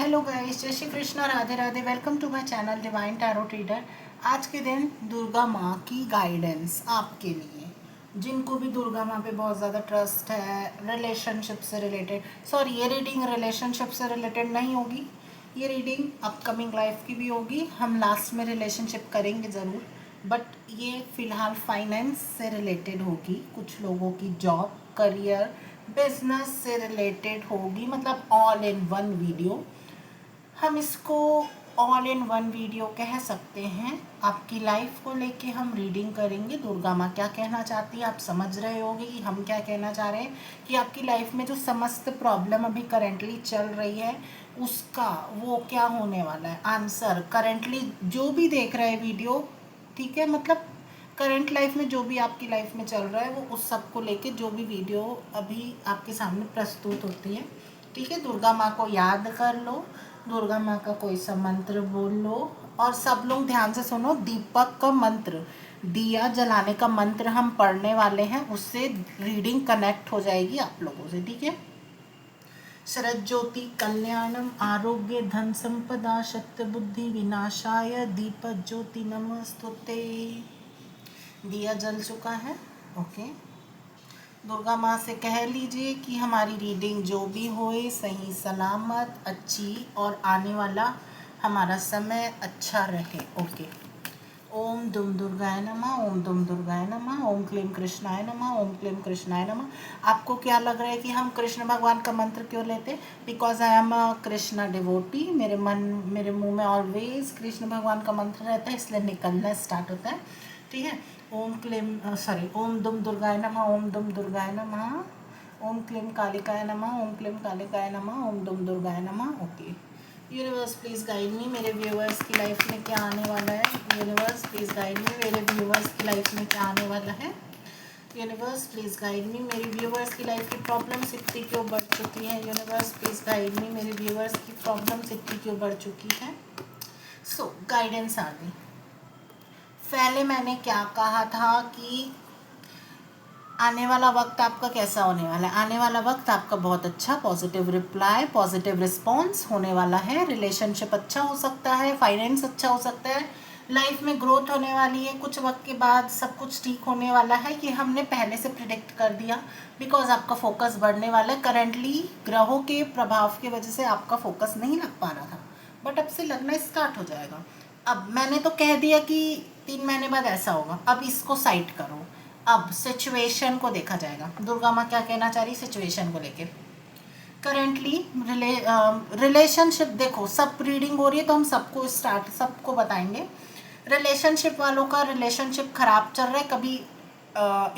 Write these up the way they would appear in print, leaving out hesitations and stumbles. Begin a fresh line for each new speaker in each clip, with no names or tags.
Hello guys, जय Shri Krishna, Radhe Radhe. Welcome to my channel divine tarot reader. आज के दिन दुर्गा माँ की गाइडेंस आपके लिए, जिनको भी दुर्गा माँ पे बहुत ज़्यादा ट्रस्ट है, रिलेशनशिप से रिलेटेड। सॉरी, ये रीडिंग रिलेशनशिप से रिलेटेड नहीं होगी, ये रीडिंग अपकमिंग लाइफ की भी होगी। हम लास्ट में रिलेशनशिप करेंगे ज़रूर, बट ये फ़िलहाल फाइनेंस से रिलेटेड होगी। कुछ लोगों की जॉब, करियर, बिजनेस से रिलेटेड होगी, मतलब ऑल इन वन वीडियो। हम इसको ऑल इन वन वीडियो कह सकते हैं। आपकी लाइफ को लेके हम रीडिंग करेंगे। दुर्गा माँ क्या कहना चाहती है, आप समझ रहे होगे कि हम क्या कहना चाह रहे हैं, कि आपकी लाइफ में जो समस्त प्रॉब्लम अभी करेंटली चल रही है उसका वो क्या होने वाला है, आंसर करेंटली जो भी देख रहे हैं वीडियो, ठीक है, मतलब करंट लाइफ में जो भी आपकी लाइफ में चल रहा है वो उस सब को लेके जो भी वीडियो अभी आपके सामने प्रस्तुत होती है, ठीक है। दुर्गा माँ को याद कर लो, दुर्गा माँ का कोई सा मंत्र बोल लो, और सब लोग ध्यान से सुनो। दीपक का मंत्र, दिया जलाने का मंत्र हम पढ़ने वाले हैं, उससे रीडिंग कनेक्ट हो जाएगी आप लोगों से, ठीक है। शरद ज्योति कल्याणम आरोग्य धन संपदा शक्ति बुद्धि विनाशाय दीप ज्योति नमस्तुते। दिया जल चुका है, ओके। दुर्गा माँ से कह लीजिए कि हमारी रीडिंग जो भी होए सही सलामत अच्छी, और आने वाला हमारा समय अच्छा रहे, ओके। ओम दुम दुर्गाय नमः, ओम दुम दुर्गाय नमः, ओम क्लीम कृष्णाय नमः, ओम क्लीम कृष्णाय नमः। आपको क्या लग रहा है कि हम कृष्ण भगवान का मंत्र क्यों लेते? Because I am a Krishna devotee. मेरे मुंह में ऑलवेज कृष्ण भगवान का मंत्र रहता है, इसलिए निकलना स्टार्ट होता है, ठीक है। ओम दुम दुर्गाय नमः, ओम दुम दुर्गाय नमः, ओम क्लीम कालिकाय नमः, ओम क्लीम कालिकाय नमः, ओम दुम दुर्गाय नमः, okay. Universe please guide me, मेरे व्यूवर्स की लाइफ में क्या आने वाला है। यूनिवर्स प्लीज़ गाइड मी, मेरे व्यूवर्स की लाइफ में क्या आने वाला है। यूनिवर्स प्लीज़ गाइड मी, मेरे व्यूवर्स की लाइफ की प्रॉब्लम्स इतनी क्यों बढ़ चुकी है। यूनिवर्स प्लीज़ गाइड मी, मेरे व्यूवर्स की प्रॉब्लम्स इतनी क्यों बढ़ चुकी है। सो गाइडेंस आ गई। पहले मैंने क्या कहा था कि आने वाला वक्त आपका कैसा होने वाला है। आने वाला वक्त आपका बहुत अच्छा, पॉजिटिव रिप्लाई, पॉजिटिव रिस्पॉन्स होने वाला है। रिलेशनशिप अच्छा हो सकता है, फाइनेंस अच्छा हो सकता है, लाइफ में ग्रोथ होने वाली है। कुछ वक्त के बाद सब कुछ ठीक होने वाला है, कि हमने पहले से प्रिडिक्ट कर दिया, बिकॉज आपका फोकस बढ़ने वाला है। करेंटली ग्रहों के प्रभाव की वजह से आपका फोकस नहीं लग पा रहा था, बट अब से लगना स्टार्ट हो जाएगा। अब मैंने तो कह दिया कि 3 महीने बाद ऐसा होगा, अब इसको साइड करो। अब सिचुएशन को देखा जाएगा। दुर्गा माँ क्या कहना चाह रही सिचुएशन को लेके। करेंटली रिलेशनशिप, देखो सब रीडिंग हो रही है तो हम सबको बताएंगे। रिलेशनशिप वालों का रिलेशनशिप खराब चल रहा है, कभी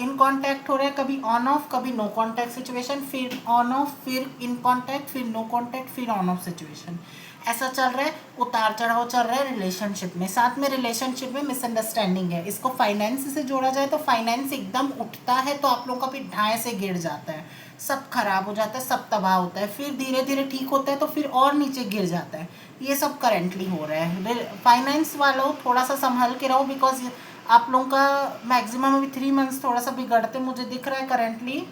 इन कांटेक्ट हो रहा है, कभी ऑन ऑफ, कभी नो कांटेक्ट सिचुएशन, फिर ऑन ऑफ, फिर इन कांटेक्ट, फिर नो कांटेक्ट, फिर ऑन ऑफ सिचुएशन। ऐसा चल रहा है, उतार चढ़ाव चल रहा है रिलेशनशिप में। साथ में रिलेशनशिप में मिसअंडरस्टैंडिंग है। इसको फाइनेंस से जोड़ा जाए तो फाइनेंस एकदम उठता है तो आप लोगों का भी ढाई से गिर जाता है, सब खराब हो जाता है, सब तबाह होता है, फिर धीरे धीरे ठीक होता है तो फिर और नीचे गिर जाता है। ये सब करेंटली हो रहा है। फाइनेंस वालों थोड़ा सा संभल के रहो, बिकॉज आप लोगों का मैक्सिमम अभी 3 मंथ्स थोड़ा सा बिगड़ते मुझे दिख रहा है। करेंटली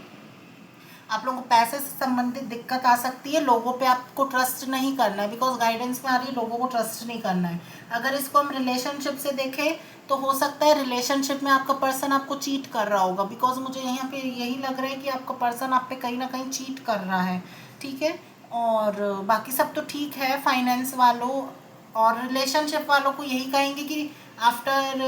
आप लोगों को पैसे से संबंधित दिक्कत आ सकती है। लोगों पे आपको ट्रस्ट नहीं करना है, बिकॉज गाइडेंस में आ रही है लोगों को ट्रस्ट नहीं करना है। अगर इसको हम रिलेशनशिप से देखें तो हो सकता है रिलेशनशिप में आपका पर्सन आपको चीट कर रहा होगा, बिकॉज मुझे यहाँ पे यही लग रहा है कि आपका पर्सन आप पे कहीं ना कहीं चीट कर रहा है, ठीक है। और बाकी सब तो ठीक है। फाइनेंस वालों और रिलेशनशिप वालों को यही कहेंगे कि आफ्टर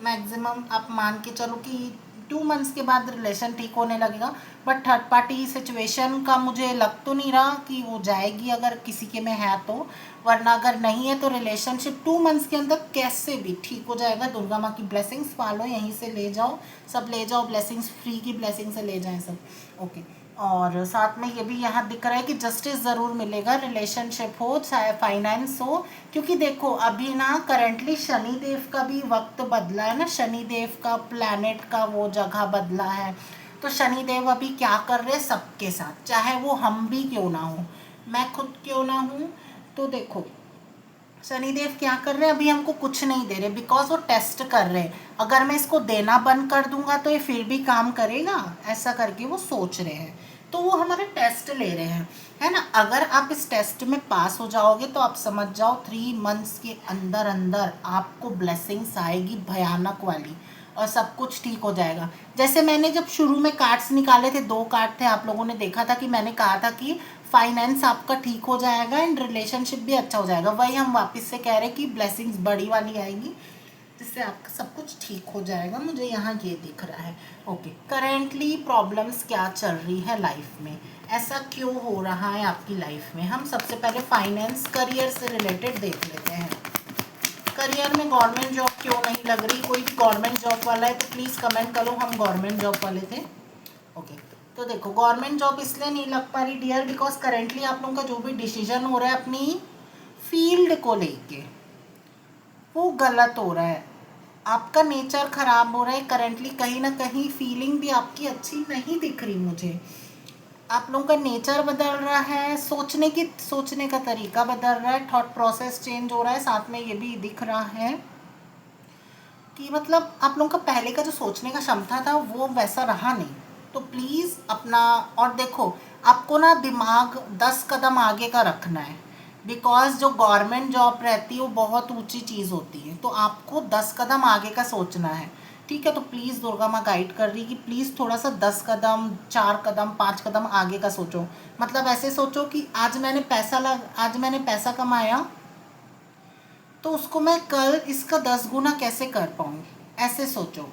मैक्सिमम आप मान के चलो कि 2 मंथ्स के बाद रिलेशन ठीक होने लगेगा। बट थर्ड पार्टी सिचुएशन का मुझे लग तो नहीं रहा कि वो जाएगी, अगर किसी के में है तो। वरना अगर नहीं है तो रिलेशनशिप 2 मंथ्स के अंदर कैसे भी ठीक हो जाएगा। दुर्गा माँ की ब्लेसिंग्स पालो, यहीं से ले जाओ, सब ले जाओ, ब्लेसिंग्स फ्री की ब्लेसिंग से ले जाएं सब, ओके। और साथ में ये भी यहाँ दिख रहा है कि जस्टिस ज़रूर मिलेगा, रिलेशनशिप हो चाहे फाइनेंस हो। क्योंकि देखो अभी ना करेंटली शनि देव का भी वक्त बदला है ना, शनि देव का प्लैनेट का वो जगह बदला है। तो शनि देव अभी क्या कर रहे हैं सबके साथ, चाहे वो हम भी क्यों ना हो, मैं खुद क्यों ना हूँ। तो देखो शनिदेव क्या कर रहे हैं, अभी हमको कुछ नहीं दे रहे, बिकॉज वो टेस्ट कर रहे हैं। अगर मैं इसको देना बंद कर दूंगा तो ये फिर भी काम करेगा, ऐसा करके वो सोच रहे हैं, तो वो हमारे टेस्ट ले रहे हैं, है ना। अगर आप इस टेस्ट में पास हो जाओगे तो आप समझ जाओ 3 मंथ्स के अंदर अंदर आपको ब्लेसिंग्स आएगी भयानक वाली, और सब कुछ ठीक हो जाएगा। जैसे मैंने जब शुरू में कार्ड्स निकाले थे, 2 कार्ड थे, आप लोगों ने देखा था कि मैंने कहा था कि फाइनेंस आपका ठीक हो जाएगा एंड रिलेशनशिप भी अच्छा हो जाएगा। वही हम वापस से कह रहे हैं कि ब्लेसिंग्स बड़ी वाली आएगी जिससे आपका सब कुछ ठीक हो जाएगा। मुझे यहाँ ये दिख रहा है। ओके, करेंटली प्रॉब्लम्स क्या चल रही है लाइफ में, ऐसा क्यों हो रहा है आपकी लाइफ में। हम सबसे पहले फाइनेंस करियर से रिलेटेड देख लेते हैं। करियर में गवर्नमेंट जॉब क्यों नहीं लग रही। कोई भी गवर्नमेंट जॉब वाला है तो प्लीज़ कमेंट करो, हम गवर्नमेंट जॉब वाले थे। ओके, तो देखो गवर्नमेंट जॉब इसलिए नहीं लग पा रही डियर, बिकॉज करेंटली आप लोगों का जो भी डिसीजन हो रहा है अपनी फील्ड को लेके वो गलत हो रहा है। आपका नेचर खराब हो रहा है करेंटली, कहीं ना कहीं फीलिंग भी आपकी अच्छी नहीं दिख रही मुझे। आप लोगों का नेचर बदल रहा है, सोचने का तरीका बदल रहा है, थॉट प्रोसेस चेंज हो रहा है। साथ में ये भी दिख रहा है कि मतलब आप लोगों का पहले का जो सोचने का क्षमता था वो वैसा रहा नहीं। तो प्लीज़ अपना, और देखो आपको ना दिमाग 10 कदम आगे का रखना है, बिकॉज जो गवर्नमेंट जॉब रहती है वो बहुत ऊंची चीज़ होती है, तो आपको 10 कदम आगे का सोचना है। ठीक है, तो प्लीज़ दुर्गा माँ गाइड कर रही कि प्लीज़ थोड़ा सा 10 कदम, 4 कदम, 5 कदम आगे का सोचो। मतलब ऐसे सोचो कि आज मैंने पैसा कमाया तो उसको मैं कल इसका 10 गुना कैसे कर पाऊँ, ऐसे सोचो।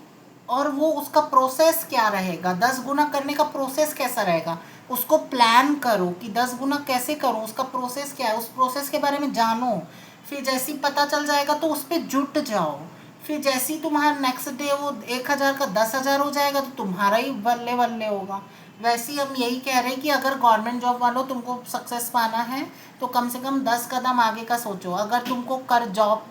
और वो उसका प्रोसेस क्या रहेगा, 10 गुना करने का प्रोसेस कैसा रहेगा, उसको प्लान करो कि 10 गुना कैसे करूँ, उसका प्रोसेस क्या है, उस प्रोसेस के बारे में जानो। फिर जैसे ही पता चल जाएगा तो उस पर जुट जाओ। फिर जैसे ही तुम्हारा नेक्स्ट डे वो 1,000 का 10,000 हो जाएगा तो तुम्हारा ही बल्ले बल्ले होगा। वैसे ही हम यही कह रहे हैं कि अगर गवर्नमेंट जॉब वालों तुमको सक्सेस पाना है तो कम से कम 10 कदम आगे का सोचो। अगर तुमको कर जॉब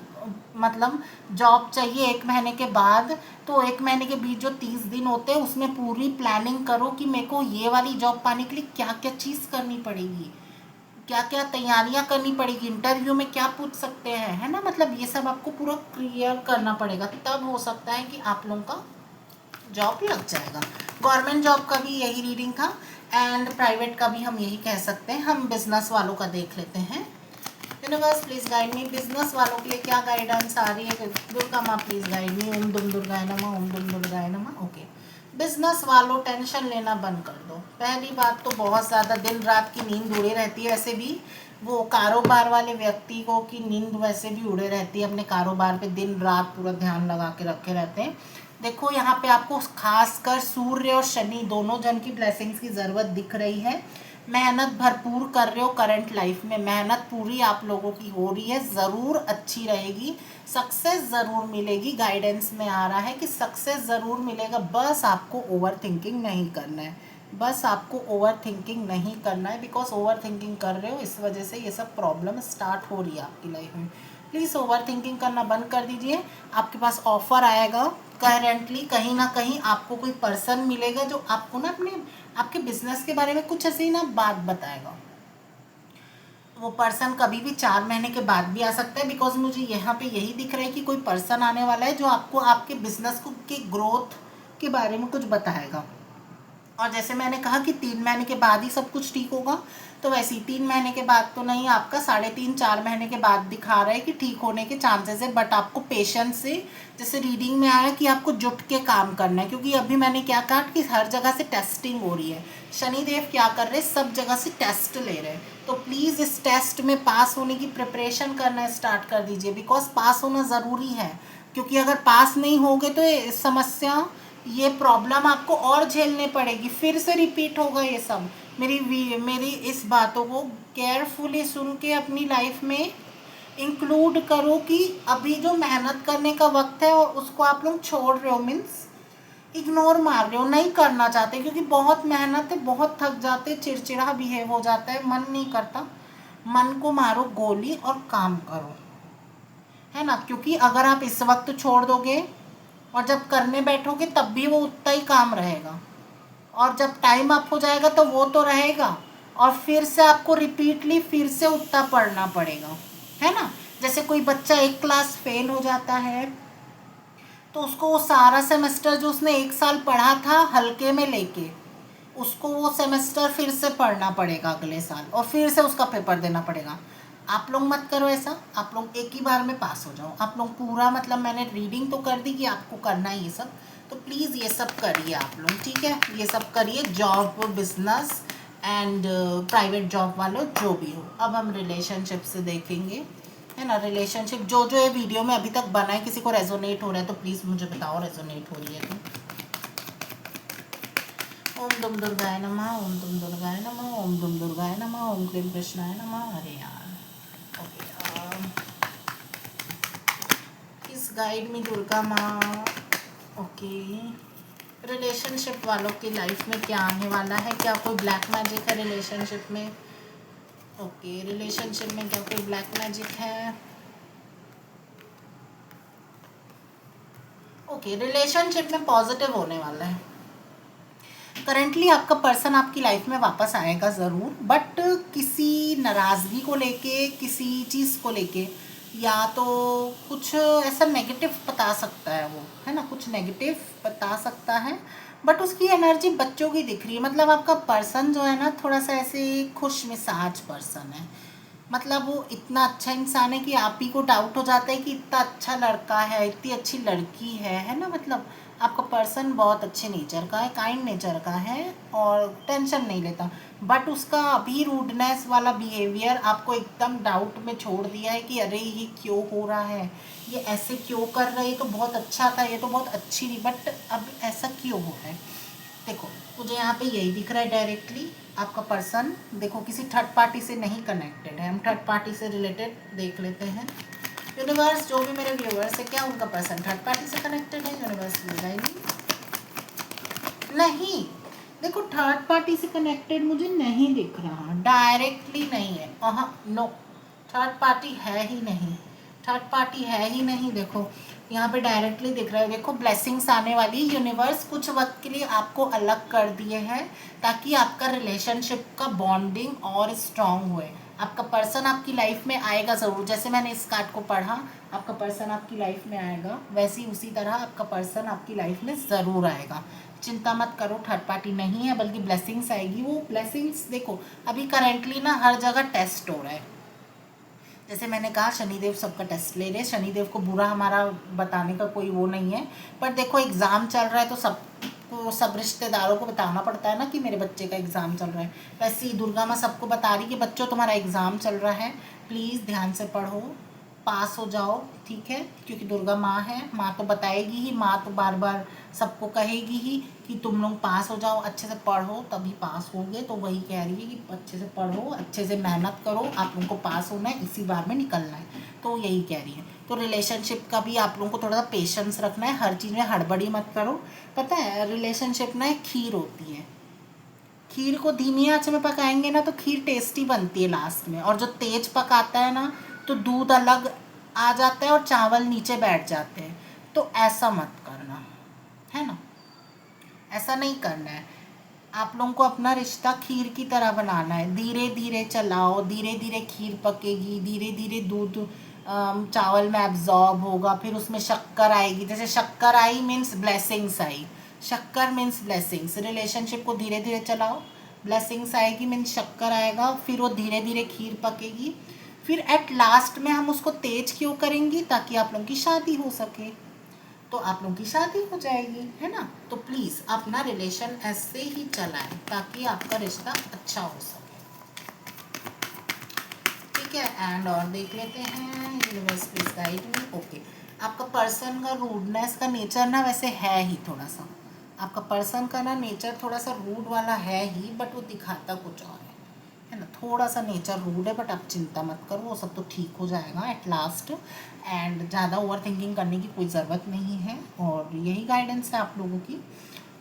मतलब जॉब चाहिए 1 महीने के बाद, तो 1 महीने के बीच जो 30 दिन होते हैं उसमें पूरी प्लानिंग करो कि मेरे को ये वाली जॉब पाने के लिए क्या क्या चीज़ करनी पड़ेगी, क्या क्या तैयारियां करनी पड़ेगी, इंटरव्यू में क्या पूछ सकते हैं, है ना। मतलब ये सब आपको पूरा क्लियर करना पड़ेगा, तब हो सकता है कि आप लोगों का जॉब लग जाएगा। गवर्नमेंट जॉब का भी यही रीडिंग था एंड प्राइवेट का भी हम यही कह सकते हैं। हम बिजनेस वालों का देख लेते हैं। Universe please guide me, business वालों के लिए क्या गाइडेंस आ रही है। दुर्गा माँ प्लीज गाइड मी। ओम दुम दुर्गाय नमः, ओम दुम दुर्गाय नमः। ओके, बिजनेस वालों टेंशन लेना बंद कर दो। पहली बात तो बहुत ज़्यादा दिन रात की नींद उड़े रहती है, वैसे भी वो कारोबार वाले व्यक्ति को की नींद वैसे भी उड़े रहती है, अपने कारोबार पे दिन रात पूरा ध्यान लगा के रखे रहते हैं। देखो यहाँ पे आपको खासकर सूर्य और शनि दोनों जन की ब्लेसिंग्स की ज़रूरत दिख रही है। मेहनत भरपूर कर रहे हो, करंट लाइफ में मेहनत पूरी आप लोगों की हो रही है, ज़रूर अच्छी रहेगी, सक्सेस ज़रूर मिलेगी। गाइडेंस में आ रहा है कि सक्सेस ज़रूर मिलेगा, बस आपको ओवर थिंकिंग नहीं करना है। बस आपको ओवर थिंकिंग नहीं करना है, बिकॉज ओवर थिंकिंग कर रहे हो, इस वजह से ये सब प्रॉब्लम स्टार्ट हो रही है आपकी लाइफ में। प्लीज़ ओवर थिंकिंग करना बंद कर दीजिए। आपके पास ऑफर आएगा करेंटली, कहीं ना कहीं आपको कोई पर्सन मिलेगा जो आपको ना अपने आपके बिजनेस के बारे में कुछ ऐसे ही ना बात बताएगा। वो पर्सन कभी भी 4 महीने के बाद भी आ सकता है, बिकॉज मुझे यहाँ पे यही दिख रहा है कि कोई पर्सन आने वाला है जो आपको आपके बिजनेस को की ग्रोथ के बारे में कुछ बताएगा। और जैसे मैंने कहा कि 3 महीने के बाद ही सब कुछ ठीक होगा, तो वैसे ही 3 महीने के बाद तो नहीं, आपका 3.5-4 महीने के बाद दिखा रहा है कि ठीक होने के चांसेस है। बट आपको पेशेंस से, जैसे रीडिंग में आया कि आपको जुट के काम करना है, क्योंकि अभी मैंने क्या कहा कि हर जगह से टेस्टिंग हो रही है। शनिदेव क्या कर रहे हैं, सब जगह से टेस्ट ले रहे हैं। तो प्लीज़ इस टेस्ट में पास होने की प्रिपरेशन करना स्टार्ट कर दीजिए, बिकॉज पास होना ज़रूरी है। क्योंकि अगर पास नहीं होगे तो ये समस्या, ये प्रॉब्लम आपको और झेलने पड़ेगी, फिर से रिपीट होगा ये सब। मेरी इस बातों को केयरफुली सुन के अपनी लाइफ में इंक्लूड करो कि अभी जो मेहनत करने का वक्त है और उसको आप लोग छोड़ रहे हो, मीन्स इग्नोर मार रहे हो, नहीं करना चाहते, क्योंकि बहुत मेहनत है, बहुत थक जाते, चिड़चिड़ा बिहेव हो जाता है, मन नहीं करता। मन को मारो गोली और काम करो, है ना। क्योंकि अगर आप इस वक्त छोड़ दोगे और जब करने बैठोगे तब भी वो उतना ही काम रहेगा, और जब टाइम अप हो जाएगा तो वो तो रहेगा, और फिर से आपको रिपीटली फिर से उतना पढ़ना पड़ेगा, है ना। जैसे कोई बच्चा एक क्लास फेल हो जाता है तो उसको वो सारा सेमेस्टर जो उसने 1 साल पढ़ा था हल्के में लेके उसको वो सेमेस्टर फिर से पढ़ना पड़ेगा अगले साल और फिर से उसका पेपर देना पड़ेगा। आप लोग मत करो ऐसा, आप लोग एक ही बार में पास हो जाओ। आप लोग पूरा मतलब मैंने रीडिंग तो कर दी कि आपको करना है ये सब, तो प्लीज़ ये सब करिए आप लोग, ठीक है। ये सब करिए, job, business and private job वालों जो भी हो। अब हम रिलेशनशिप से देखेंगे, है ना। रिलेशनशिप जो जो ये वीडियो में अभी तक बना है, किसी को रेजोनेट हो रहा है तो प्लीज़ मुझे बताओ रेजोनेट हो रही है तो। ओम दुम दुर्गाय नमः, ओम दुम दुर्गाय नमः, ओम दुम दुर्गाय नमः, ओम क्लीम कृष्णाय नमः। अरे यार, ओके। इस गाइड में दुर्गा माँ, ओके। रिलेशनशिप वालों की लाइफ में क्या आने वाला है? क्या कोई ब्लैक मैजिक है रिलेशनशिप में? ओके, रिलेशनशिप में क्या कोई ब्लैक मैजिक है? ओके, रिलेशनशिप में पॉजिटिव होने वाला है। करेंटली आपका पर्सन आपकी लाइफ में वापस आएगा ज़रूर, बट किसी नाराज़गी को लेके, किसी चीज़ को लेके, या तो कुछ ऐसा नेगेटिव बता सकता है वो, है ना, कुछ नेगेटिव बता सकता है। बट उसकी एनर्जी बच्चों की दिख रही है। मतलब आपका पर्सन जो है ना, थोड़ा सा ऐसे खुश मिजाज पर्सन है। मतलब वो इतना अच्छा इंसान है कि आप ही को डाउट हो जाता है कि इतना अच्छा लड़का है, इतनी अच्छी लड़की है ना। मतलब आपका पर्सन बहुत अच्छे नेचर का है, काइंड नेचर का है और टेंशन नहीं लेता। बट उसका अभी रूडनेस वाला बिहेवियर आपको एकदम डाउट में छोड़ दिया है कि अरे ये क्यों हो रहा है, ये ऐसे क्यों कर रहा है, ये तो बहुत अच्छा था, ये तो बहुत अच्छी थी, बट अब ऐसा क्यों हो रहा है। देखो, मुझे यहाँ पे यही दिख रहा है डायरेक्टली। आपका पर्सन देखो किसी थर्ड पार्टी से नहीं कनेक्टेड है। हम थर्ड पार्टी से रिलेटेड देख लेते हैं। यूनिवर्स, जो भी मेरे व्यूअर्स है, क्या उनका पर्सन थर्ड पार्टी से कनेक्टेड है? यूनिवर्स बताएंगे। नहीं, देखो थर्ड पार्टी से कनेक्टेड मुझे नहीं दिख रहा, डायरेक्टली नहीं है। नो, थर्ड पार्टी है ही नहीं, थर्ड पार्टी है ही नहीं। देखो यहाँ पे डायरेक्टली दिख रहा है। देखो ब्लेसिंग्स आने वाली, यूनिवर्स कुछ वक्त के लिए आपको अलग कर दिए हैं ताकि आपका रिलेशनशिप का बॉन्डिंग और स्ट्रांग हुए। आपका पर्सन आपकी लाइफ में आएगा ज़रूर। जैसे मैंने इस कार्ड को पढ़ा, आपका पर्सन आपकी लाइफ में आएगा, वैसे ही उसी तरह आपका पर्सन आपकी लाइफ में ज़रूर आएगा। चिंता मत करो, थर्ड पार्टी नहीं है, बल्कि ब्लेसिंग्स आएगी। वो ब्लेसिंग्स देखो अभी करेंटली ना हर जगह टेस्ट हो रहा है। जैसे मैंने कहा, शनिदेव सबका टेस्ट ले रहे हैं। शनिदेव को बुरा हमारा बताने का कोई वो नहीं है, पर देखो एग्ज़ाम चल रहा है तो सब रिश्तेदारों को बताना पड़ता है ना कि मेरे बच्चे का एग्ज़ाम चल रहा है। वैसे ही दुर्गा माँ सबको बता रही कि बच्चों तुम्हारा एग्ज़ाम चल रहा है, प्लीज़ ध्यान से पढ़ो, पास हो जाओ, ठीक है। क्योंकि दुर्गा माँ है, माँ तो बताएगी ही, माँ तो बार बार सबको कहेगी ही कि तुम लोग पास हो जाओ, अच्छे से पढ़ो तभी पास होगे। तो वही कह रही है कि अच्छे से पढ़ो, अच्छे से मेहनत करो, आप लोगों को पास होना है, इसी बार में निकलना है। तो यही कह रही है। तो रिलेशनशिप का भी आप लोगों को थोड़ा सा पेशेंस रखना है, हर चीज़ में हड़बड़ी मत करो। पता है रिलेशनशिप ना एक खीर होती है, खीर को धीमी आंच में पकाएंगे ना तो खीर टेस्टी बनती है लास्ट में, और जो तेज पकाता है ना तो दूध अलग आ जाता है और चावल नीचे बैठ जाते हैं। तो ऐसा मत करना, है ना, ऐसा नहीं करना है। आप लोगों को अपना रिश्ता खीर की तरह बनाना है। धीरे धीरे चलाओ, धीरे धीरे खीर पकेगी, धीरे धीरे दूध चावल में एब्जॉर्ब होगा, फिर उसमें शक्कर आएगी। जैसे शक्कर आई मीन्स ब्लेसिंग्स आई, शक्कर मीन्स ब्लेसिंग्स। रिलेशनशिप को धीरे धीरे चलाओ, ब्लेसिंग्स आएगी मीन्स शक्कर आएगा, फिर वो धीरे धीरे खीर पकेगी, फिर एट लास्ट में हम उसको तेज क्यों करेंगी, ताकि आप लोगों की शादी हो सके। तो आप लोगों की शादी हो जाएगी, है ना। तो प्लीज़ अपना रिलेशन ऐसे ही चलाएं ताकि आपका रिश्ता अच्छा हो सके, ठीक है। एंड और देख लेते हैं यूनिवर्स प्लीज गाइड में। ओके, आपका पर्सन का रूडनेस का नेचर ना वैसे है ही थोड़ा सा, आपका पर्सन का ना नेचर थोड़ा सा रूड वाला है ही, बट वो दिखाता कुछ और है ना। थोड़ा सा नेचर रूड है, बट आप चिंता मत करो, वो सब तो ठीक हो जाएगा एट लास्ट। एंड ज़्यादा ओवर थिंकिंग करने की कोई ज़रूरत नहीं है, और यही गाइडेंस है आप लोगों की।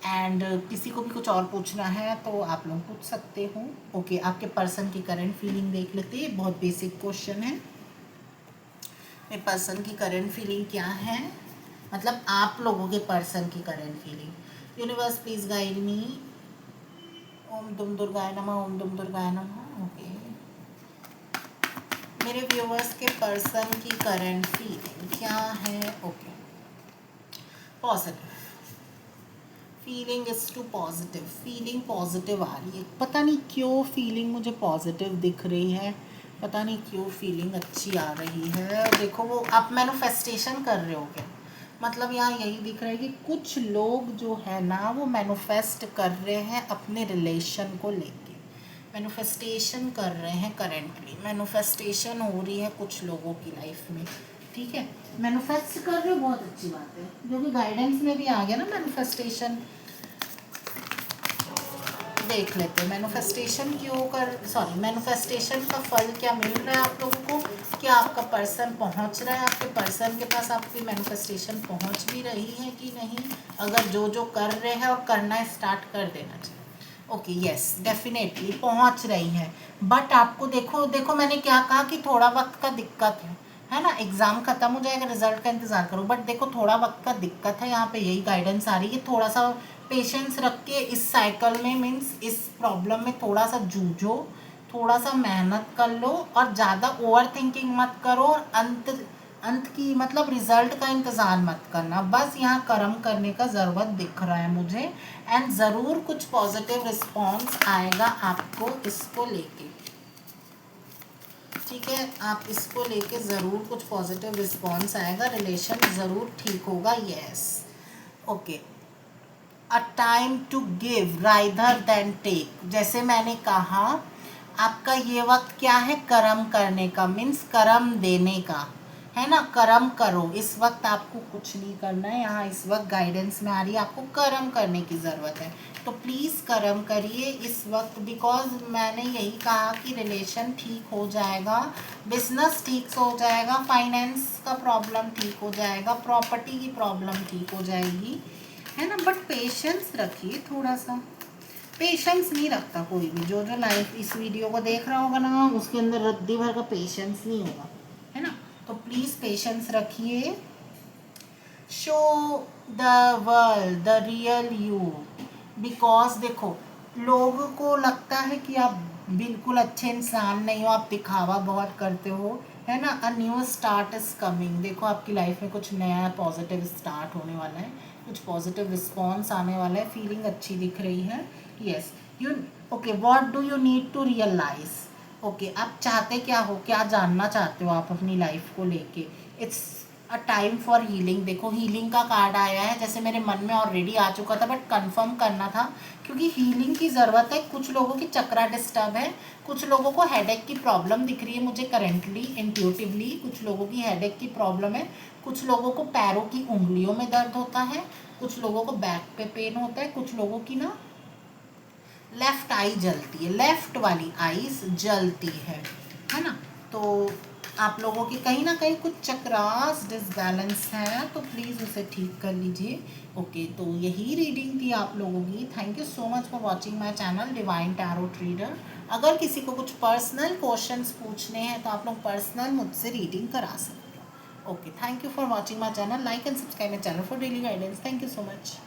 एंड किसी को भी कुछ और पूछना है तो आप लोग पूछ सकते हो। ओके, आपके पर्सन की करंट फीलिंग देख लेते हैं, बहुत बेसिक क्वेश्चन है। मेरे पर्सन की करंट फीलिंग क्या है, मतलब आप लोगों के पर्सन की current feeling. Universe please guide me. ओम दुम दुर्गाय नमः, ओम दुम दुर्गाय नमः। ओके, मेरे व्यूअर्स के पर्सन की करंट फीलिंग क्या है? Okay, positive feeling is too positive, feeling positive आ रही है, पता नहीं क्यों फीलिंग मुझे पॉजिटिव दिख रही है, पता नहीं क्यों फीलिंग अच्छी आ रही है। देखो वो आप मैनिफेस्टेशन कर रहे हो क्या, मतलब यहाँ यही दिख रहा है कि कुछ लोग जो है ना वो मैनिफेस्ट कर रहे हैं अपने रिलेशन को लेके, मैनिफेस्टेशन कर रहे हैं, करेंटली मैनिफेस्टेशन हो रही है कुछ लोगों की लाइफ में, ठीक है। मैनिफेस्ट कर रहे हो, बहुत अच्छी बात है, जो कि गाइडेंस में भी आ गया ना मैनिफेस्टेशन। देख लेते हैं मैनिफेस्टेशन क्यों कर, सॉरी मैनिफेस्टेशन का फल क्या मिल रहा है आप लोगों को, क्या आपका पर्सन पहुंच रहा है आपके पर्सन के पास, आपकी मैनिफेस्टेशन पहुंच भी रही है कि नहीं, अगर जो जो कर रहे हैं और करना स्टार्ट कर देना चाहिए। ओके यस डेफिनेटली पहुंच रही है, बट आपको देखो देखो मैंने क्या कहा कि थोड़ा वक्त का दिक्कत है ना, एग्जाम खत्म हो जाएगा, रिजल्ट का इंतजार करो, बट देखो थोड़ा वक्त का दिक्कत है, यहाँ पे यही गाइडेंस आ रही है, थोड़ा सा पेशेंस रख के इस साइकिल में, मीन्स इस प्रॉब्लम में थोड़ा सा जूझो, थोड़ा सा मेहनत कर लो और ज़्यादा ओवर थिंकिंग मत करो, और अंत की मतलब रिजल्ट का इंतज़ार मत करना, बस यहाँ कर्म करने का ज़रूरत दिख रहा है मुझे, एंड ज़रूर कुछ पॉजिटिव रिस्पॉन्स आएगा आपको इसको लेके, ठीक है, आप इसको लेके ज़रूर कुछ पॉजिटिव रिस्पॉन्स आएगा, रिलेशन ज़रूर ठीक होगा, yes okay. Uh time to give rather than take, जैसे मैंने कहा आपका ये वक्त क्या है, कर्म करने का, मीन्स कर्म देने का है ना, कर्म करो, इस वक्त आपको कुछ नहीं करना है, यहाँ इस वक्त गाइडेंस में आ रही है आपको कर्म करने की ज़रूरत है, तो प्लीज़ कर्म करिए इस वक्त, बिकॉज मैंने यही कहा कि रिलेशन ठीक हो जाएगा, बिजनेस ठीक हो जाएगा, फाइनेंस का प्रॉब्लम ठीक हो जाएगा, प्रॉपर्टी की प्रॉब्लम ठीक हो जाएगी, है ना, बट पेशेंस रखिए, थोड़ा सा पेशेंस नहीं रखता कोई भी, जो जो लाइफ इस वीडियो को देख रहा होगा ना उसके अंदर रद्दी भर का पेशेंस नहीं होगा, है ना, तो प्लीज़ पेशेंस रखिए, show the world the real you, because देखो लोगों को लगता है कि आप बिल्कुल अच्छे इंसान नहीं हो, आप दिखावा बहुत करते हो, है ना, a new start is coming, देखो आपकी लाइफ में कुछ नया पॉजिटिव स्टार्ट होने वाला है, कुछ पॉजिटिव रिस्पॉन्स आने वाला है, फीलिंग अच्छी दिख रही है, yes you okay, what do you need to realise, okay आप चाहते क्या हो, क्या जानना चाहते हो आप अपनी लाइफ को लेके, it's a time for healing, देखो हीलिंग का कार्ड आया है, जैसे मेरे मन में ऑलरेडी आ चुका था बट कंफर्म करना था, क्योंकि हीलिंग की ज़रूरत है, कुछ लोगों की चक्रा डिस्टर्ब है, कुछ लोगों को हेडेक की प्रॉब्लम दिख रही है मुझे करेंटली इंट्यूटिवली, कुछ लोगों की हेडेक की प्रॉब्लम है, कुछ लोगों को पैरों की उंगलियों में दर्द होता है, कुछ लोगों को बैक पे पेन होता है, कुछ लोगों की ना लेफ्ट आई जलती है, लेफ्ट वाली आईज जलती है ना, तो आप लोगों की कहीं ना कहीं कुछ चक्रास डिसबैलेंस है, तो प्लीज़ उसे ठीक कर लीजिए, ओके। तो यही रीडिंग थी आप लोगों की, thank you so much for watching my channel divine tarot reader. अगर किसी को कुछ पर्सनल क्वेश्चंस पूछने हैं तो आप लोग पर्सनल मुझसे रीडिंग करा सकते हो, okay. Thank you for watching my channel, like and subscribe my channel for daily guidance, thank you so much.